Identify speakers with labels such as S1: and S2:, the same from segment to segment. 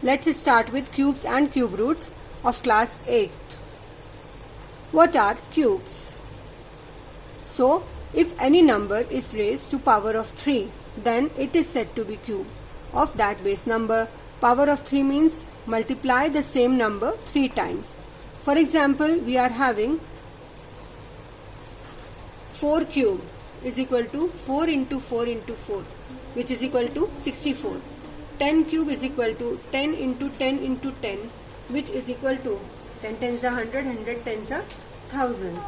S1: Let's start with cubes and cube roots of class 8. What are cubes? So, if any number is raised to power of 3, then it is said to be cube of that base number. Power of 3 means multiply the same number 3 times. For example, we are having 4 cube is equal to 4 into 4 into 4, which is equal to 64. 10 cube is equal to 10 into 10 into 10, which is equal to 10 tens are 100, 100 tens are 1000.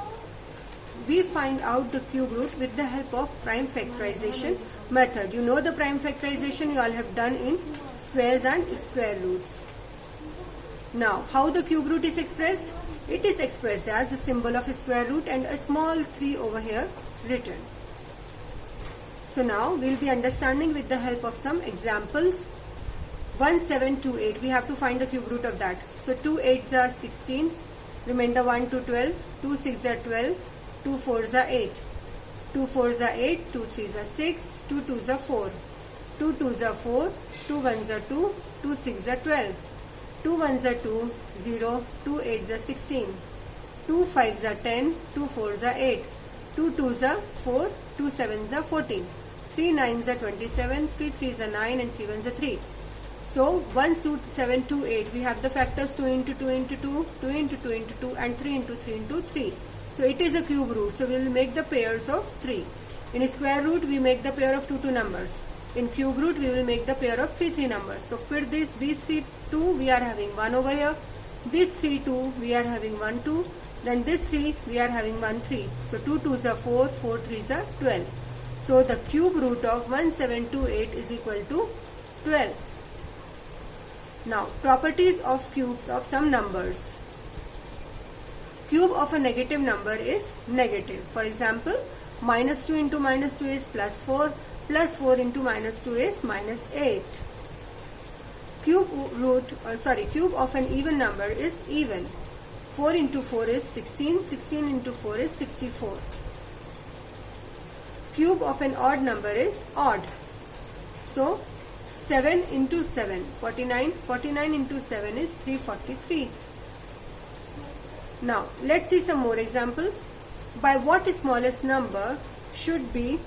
S1: We find out the cube root with the help of prime factorization method. You know the prime factorization you all have done in squares and square roots. Now, how the cube root is expressed? It is expressed as the symbol of a square root and a small 3 over here written. So now we will be understanding with the help of some examples. 1728, we have to find the cube root of that. So 2 8s are 16, remainder 1 to 12, 2 6s are 12, 2 4s are 8, 2 4s are 8, 2 3s are 6, 2 2s are 4, 2 2s are 4, 2 1s are 2, 2 6s are 12, 2 1s are 2, 0, 2 8s are 16, 2 5s are 10, 2 4s are 8, 2 2s are 4, 2 7s are 14, 3 9s are 27, 3 3s are 9 and 3 1s are 3. So 1728, we have the factors 2 into 2 into 2, 2 into 2 into 2 and 3 into 3 into 3. So it is a cube root. So we will make the pairs of 3. In a square root, we make the pair of 2 numbers. In cube root, we will make the pair of 3 numbers. So for these 3 2, we are having 1 over here. These 3 2, we are having 1 2. Then this 3, we are having 1 3. So 2 2s are 4, 4 3s are 12. So the cube root of 1728 is equal to 12. Now, properties of cubes of some numbers. Cube of a negative number is negative. For example, minus 2 into minus 2 is plus 4 into minus 2 is minus 8. Cube of an even number is even. 4 into 4 is 16, 16 into 4 is 64. Cube of an odd number is odd. So, 7 into 7, 49, 49 into 7 is 343. Now, let's see some more examples. By what smallest number should be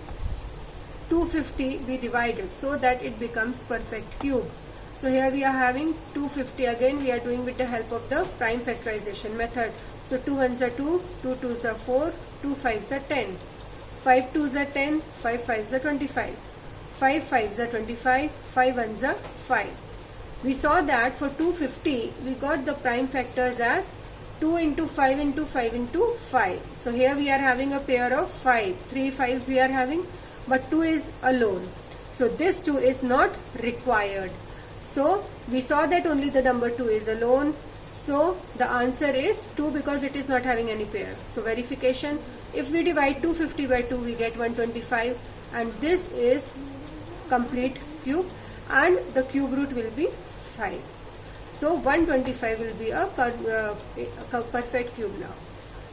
S1: 250 be divided so that it becomes perfect cube? So here we are having 250. Again, we are doing with the help of the prime factorization method. So 2 1s are 2, 2 2s are 4, 2 5s are 10, 5 2s are 10, 5 5s are 25, 5 5s are 25, 5 1s are 5. We saw that for 250, we got the prime factors as 2 into 5 into 5 into 5. So here we are having a pair of 5. 3 5s we are having, but 2 is alone. So this 2 is not required. So we saw that only the number 2 is alone. So the answer is 2 because it is not having any pair. So verification, if we divide 250 by 2, we get 125, and this is complete cube and the cube root will be 5. So 125 will be a perfect cube now.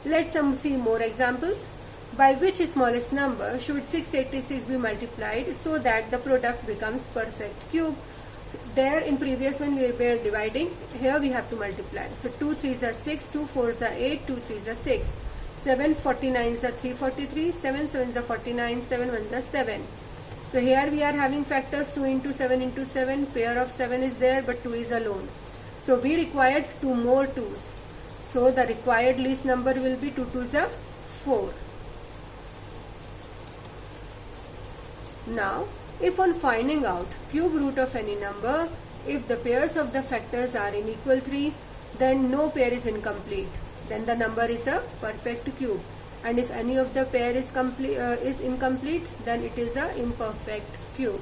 S1: Let's see more examples. By which smallest number should 686 be multiplied so that the product becomes perfect cube? There in previous one we were dividing, here we have to multiply. So 2 3s are 6, 2 4s are 8, 2 3s are 6, 7 49s are 343, 7 7s are 49, 7 1s are 7. So here we are having factors 2 into 7, pair of 7 is there but 2 is alone. So we required 2 more 2s. So the required least number will be 2 2s are 4. Now, if on finding out cube root of any number, if the pairs of the factors are in equal 3, then no pair is incomplete. Then the number is a perfect cube. And if any of the pair is incomplete, then it is a imperfect cube.